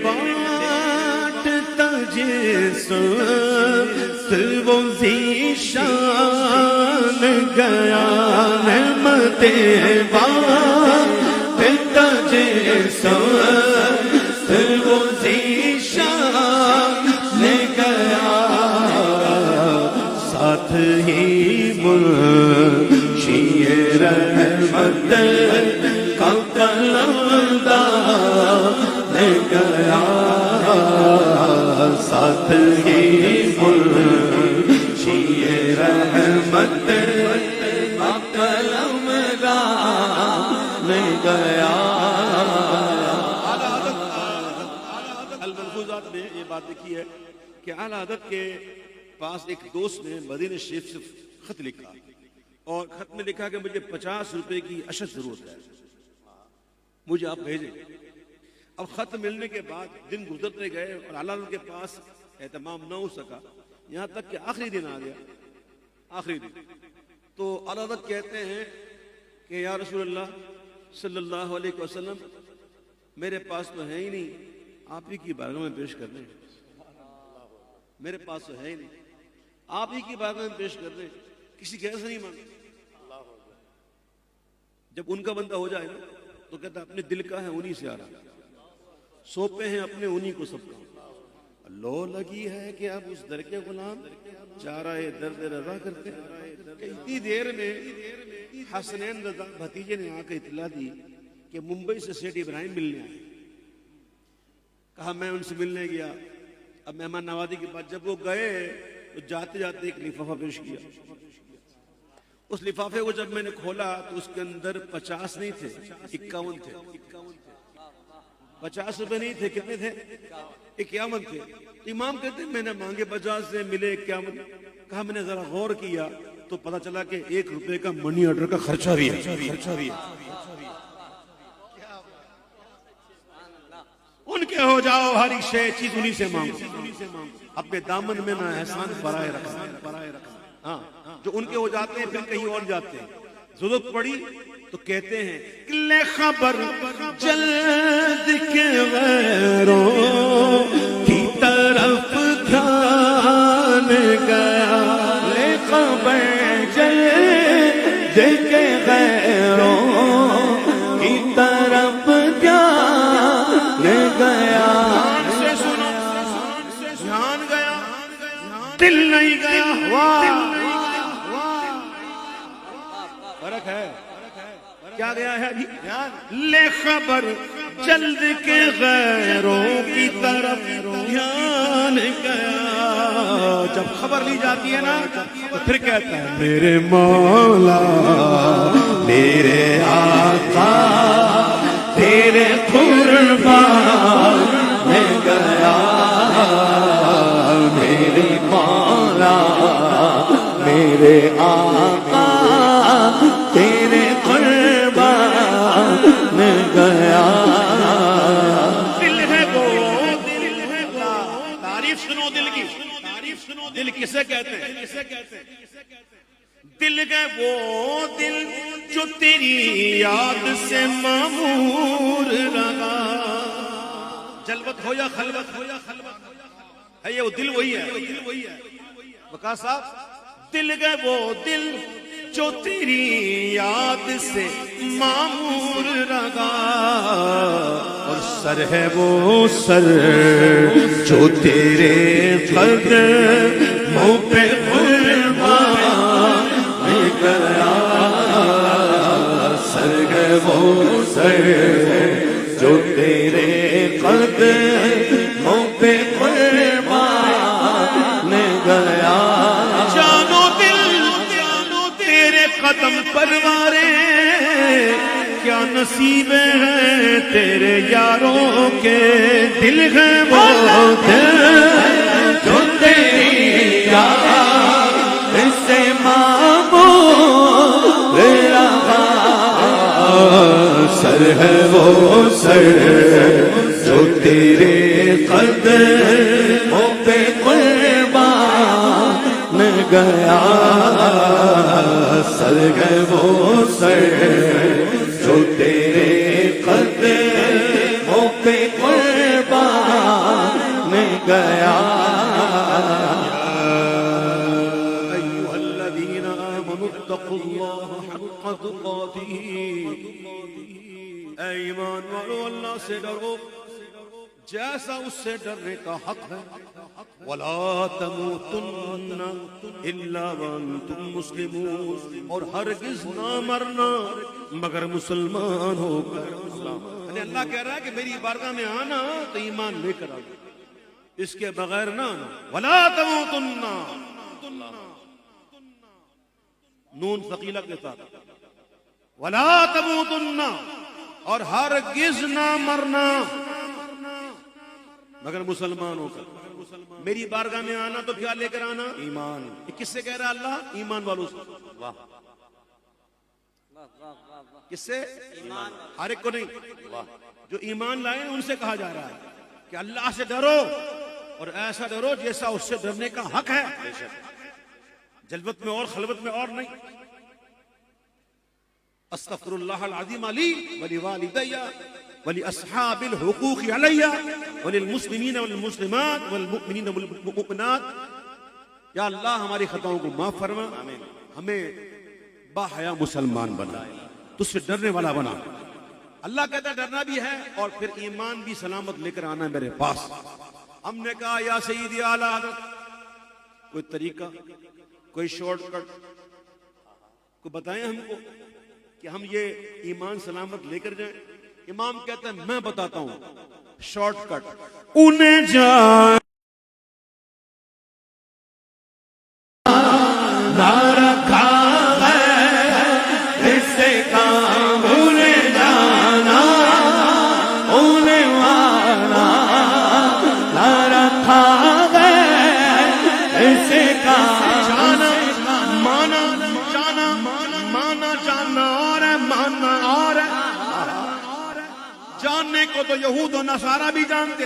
بانٹتا جسم وہ ذیشان گیا نعمت بانٹتا جسم وہ ذیشان گیا ساتھ ہی منشی رحمت کا قلمدان گیا ساتھ ہی منشی رحمت کا قلمدان گیا۔ الملفوظات میں یہ بات لکھی ہے کہ اعلیٰ حضرت کے پاس ایک دوست نے مدینہ شریف سے خط لکھا اور خط میں لکھا کہ مجھے 50 روپے کی اشد ضرورت ہے، مجھے آپ بھیجیں۔ اب خط ملنے کے بعد دن گزرتے گئے اور اعلیٰ حضرت کے پاس اہتمام نہ ہو سکا، یہاں تک کہ آخری دن آ گیا، آخری دن تو اعلیٰ حضرت کہتے ہیں کہ یا رسول اللہ صلی اللہ علیہ وسلم میرے پاس تو ہے ہی نہیں، آپ ہی کی بارگاہ میں پیش کر دیں، میرے پاس تو ہے ہی نہیں، آپ ہی کی بارگاہ میں پیش کر دیں، کسی کے ایسا نہیں مانگا۔ جب ان کا بندہ ہو جائے نا تو کہتا اپنے دل کا ہے انہی سے آ رہا، سونپے ہیں اپنے انہی کو سب کا، لو لگی ہے کہ اب اس در کے غلام چارہ درد رضا کرتے ہیں۔ اتنی دیر میں حسنین رضا بھتیجے نے آ کے اطلاع دی کہ ممبئی سے سیٹھ ابراہیم ملنے آئے، کہا میں ان سے ملنے گیا۔ اب مہمان نوازی کے بعد جب وہ گئے تو جاتے جاتے ایک لفافہ پیش کیا، اس لفافے کو جب میں نے کھولا تو اس کے اندر 50 نہیں تھے، 51 تھے۔ 50 روپے نہیں تھے، کتنے تھے؟ 51 تھے۔ امام کہتے ہیں میں نے مانگے 50 سے ملے 51۔ کہا میں نے ذرا غور کیا تو پتا چلا کہ 1 روپے کا منی آرڈر کا خرچہ بھی ہے۔ ان کے ہو جاؤ، ہر ایک شے چیز انہی سے مانگو، اپنے دامن میں نہ احسان برائے رکھنا۔ ہاں جو ان کے ہو جاتے ہیں پھر کہیں اور جاتے ہیں، ضرورت پڑی تو کہتے ہیں لے خبر جلد کے غیروں کی طرف دھیان گیا، لے خبر جلد کے غیروں کی طرف دھیان گیا، دھیان گیا دل نہیں گیا۔ واہ فرق ہے، کیا گیا ہے جی؟ لے خبر جلد کے غیروں کی طرف دھیان گیا۔ جب خبر لی جاتی ہے نا تو پھر کہتا ہے میرے مولا میرے آقا تیرے قربان میں گیا، میرے مولا میرے آقا تیرے قربان میں گیا۔ دل ہے وہ، تعریف سنو دل کی، دل کسے کہتے ہیں؟ دل ہے وہ دل جو تیری یاد سے معمور رہا، جلوت ہو یا خلوت ہے، یہ وہ دل وہی ہے۔ وقاص صاحب دل ہے وہ دل جو تیری یاد سے معمور رہا، اور سر ہے وہ سر جو تیرے قدموں پہ قربان گیا، سر ہے وہ سر جو تیرے قدموں پہ قربان گیا۔ قدم پروارے کیا نصیب ہے تیرے یاروں کے، دل ہے وہ دل جو تیری یاد سے معمور رہا، سر ہے وہ سر جو تیرے قدموں پہ قربان گیا، سر ہے وہ سر جو تیرے قدموں پہ قربان گیا أيها الذين آمنوا اتقوا الله حق تقاته اے ایمان والو اللہ سے ڈرو جیسا اس سے ڈرنے کا حق ہے وَلَا تَمُوتُنَّ إِلَّا وَأَنْتُمْ مُسْلِمُونَ اور ہرگز نہ مرنا مگر مسلمان ہو کر یعنی اللہ کہہ رہا ہے کہ میری بارگاہ میں آنا تو ایمان لے کر آنا اس کے بغیر نہ آنا وَلَا تَمُوتُنَّ نون ثقیلہ کے ساتھ وَلَا تَمُوتُنَّ اور ہرگز نہ مرنا مگر مسلمان ہو کر میری بارگاہ میں آنا تو کیا لے کر آنا ایمان یہ کس سے کہہ رہا اللہ ایمان والوں سے واہ کس سے ایمان ہر ایک کو نہیں جو ایمان لائے ان سے کہا جا رہا ہے کہ اللہ سے ڈرو اور ایسا ڈرو جیسا اس سے ڈرنے کا حق ہے جلوت میں اور خلوت میں اور نہیں استغفر اللہ العظیم علی ولوالدی ولاصحاب الحقوق علی وللمسلمین والمسلمات والمؤمنین والمؤمنات یا اللہ ہماری خطاؤں کو معاف فرما ہمیں باحیا مسلمان بنا تجھ سے ڈرنے والا بنا اللہ کہتا ہے ڈرنا بھی ہے اور پھر ایمان بھی سلامت لے کر آنا ہے میرے پاس ہم نے کہا یا سیدی اعلی حضرت کوئی طریقہ کوئی شارٹ کٹ کو بتائیں ہم کو کہ ہم یہ ایمان سلامت لے کر جائیں امام کہتا ہے میں بتاتا ہوں شارٹ کٹ انہیں جان نہ رکھا ہے اس سے کام انہیں جانا انہیں مانا نہ رکھا ہے اس سے کام جانا مانا جانا مانا جانا اور مانا اور جاننے کو تو یہود و نصارہ بھی جانتے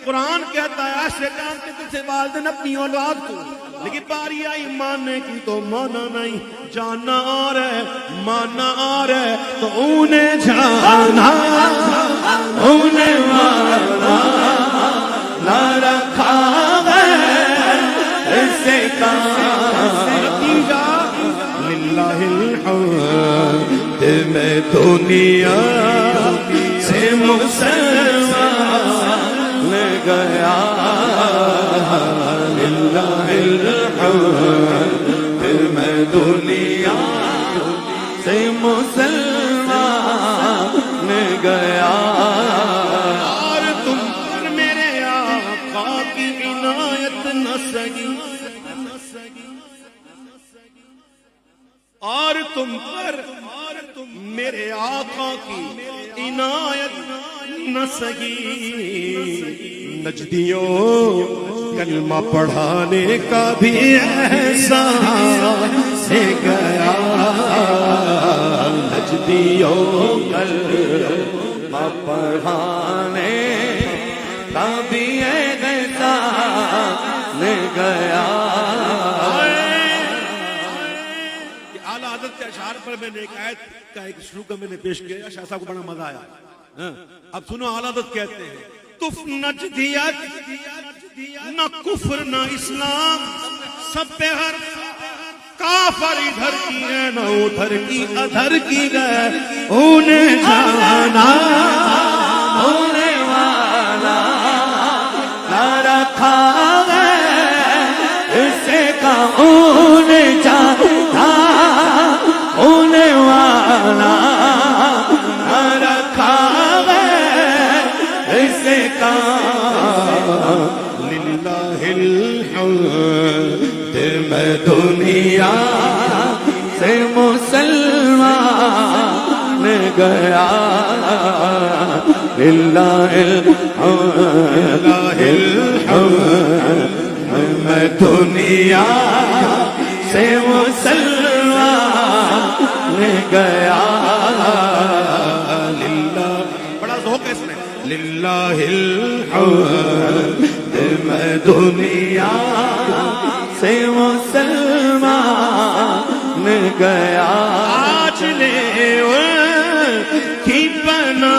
قرآن کہتا ہے ایسے جانتے جیسے والدین اپنی اولاد کو لیکن باری آئی ماننے کی تو مانا نہیں جاننا اور ہے ماننا اور ہے تو انہیں جانا انہیں مانا نہ رکھا ہے اس سے کام نتیجہ للہ الحمد میں دنیا سے مسلمان گیا للہ الحمد میں دنیا سے مسلمان گیا اور تم پر میرے آقا کی عنایت نہ سگی اور تم پر میرے آقا کی عنایت نہ سگی نجدیوں کلمہ پڑھانے کا بھی احساس گیا نجدیوں کلمہ پڑھانے کا بھی احساس گیا اعلیٰ حضرت کے اشعار پر میں نے ایک آیت کا ایک شروع کا میں نے پیش کیا شاہ صاحب کو بڑا مزہ آیا اب سنو اعلیٰ حضرت کہتے ہیں تف نجدیت نہ کفر نہ اسلام سب پہ ہر کافر ادھر کی ہے نہ ادھر کی ادھر کی ہے انہیں جانا انہیں والا نہ رکھا ہے اس سے کام انہیں جانا انہیں والا نہ رکھا ہے اس سے کام للہ الحمد میں دنیا سے مسلمان گیا للہ الحمد میں دنیا سے مسلمان گیا للہ بڑا ذوق ہے اس میں للہ الحمد میں دنیا سے مسلمان گیا آج لے کی بنا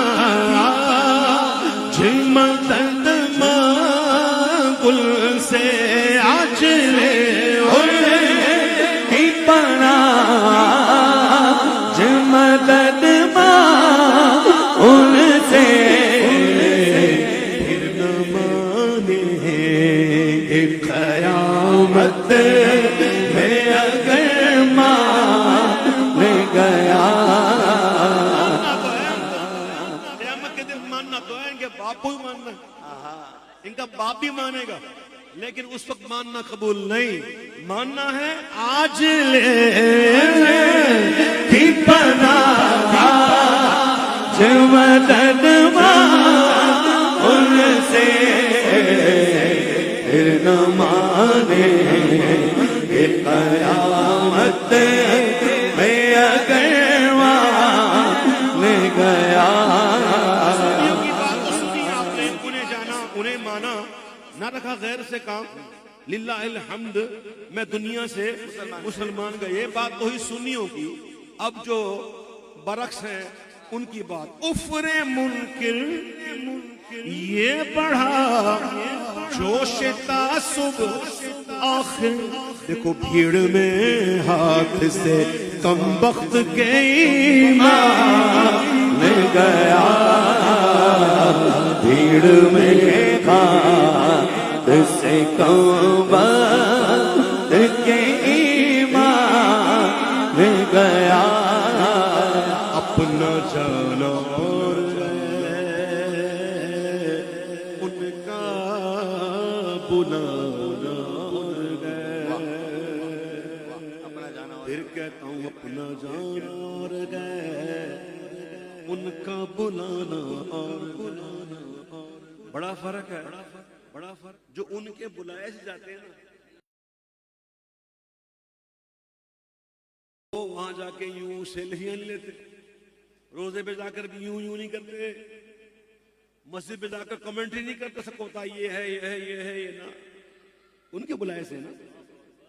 جھما مدد گل سے آج لے کی پناہ مدد ان سے پھر نہ مانے قیامت میں اگر مان گیا. قیامت کے دن ماننا تو ہے ان کے باپ کو ہی ماننا ہے, ان کا باپ بھی مانے گا, لیکن اس وقت ماننا قبول نہیں, ماننا ہے آج لے کی پناہ مدد ان سے پھر نہ مانے قیامت میں اگر مان گیا. کی بات تو سنی آپ نے, انہیں جانا انہیں مانا, نہ رکھا غیر سے کام. للہ الحمد میں دنیا سے مسلمان کا یہ بات تو ہی سنیوں کی. اب جو برعکس ہیں ان کی بات, افر منکر یہ بڑھا جوش تعصب آخر. دیکھو بھیڑ میں ہاتھ سے کم بخت کے ایمان گیا, بھیڑ میں ہاتھ سے کم بخت کے ایمان گیا. اپنا جانا اور ان کا بلانا اور پھر کہتا ہوں اپنا جانا اور گئے ان کا بلانا اور بڑا فرق ہے, بڑا فرق. جو ان کے بلائے سے جاتے ہیں نا, وہ وہاں جا کے یوں سیلفیاں نہیں لیتے, روزے پہ جا کر بھی یوں نہیں کرتے, مسجد پہ جا کر کمنٹری نہیں کرتے, سب کو ہوتا یہ ہے یہ ہے یہ ہے یہ نا. ان کے بلائے سے نا,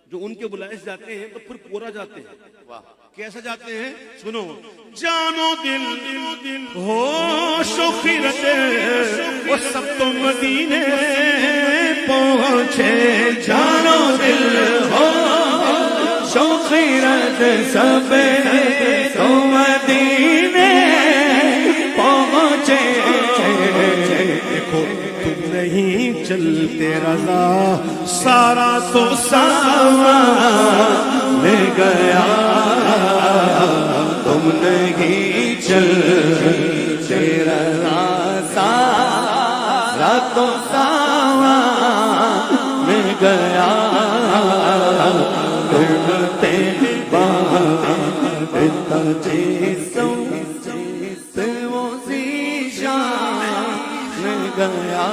جو ان کے بلائے سے جاتے ہیں تو پھر پورا جاتے ہیں. کیسا جاتے ہیں سنو, جانو دل ہوش و خیرت وہ سب تو مدینے پہنچے. جانو دل ہوش و خیرت سب تو مدینے پہنچے. دیکھو تم نہیں چلتے رضا سارا تو سامان گیا, تم نہیں چلتے رضا سارا تو سامان گیا. ڈرتے بات جیسوں سے وہ ذیشان گیا.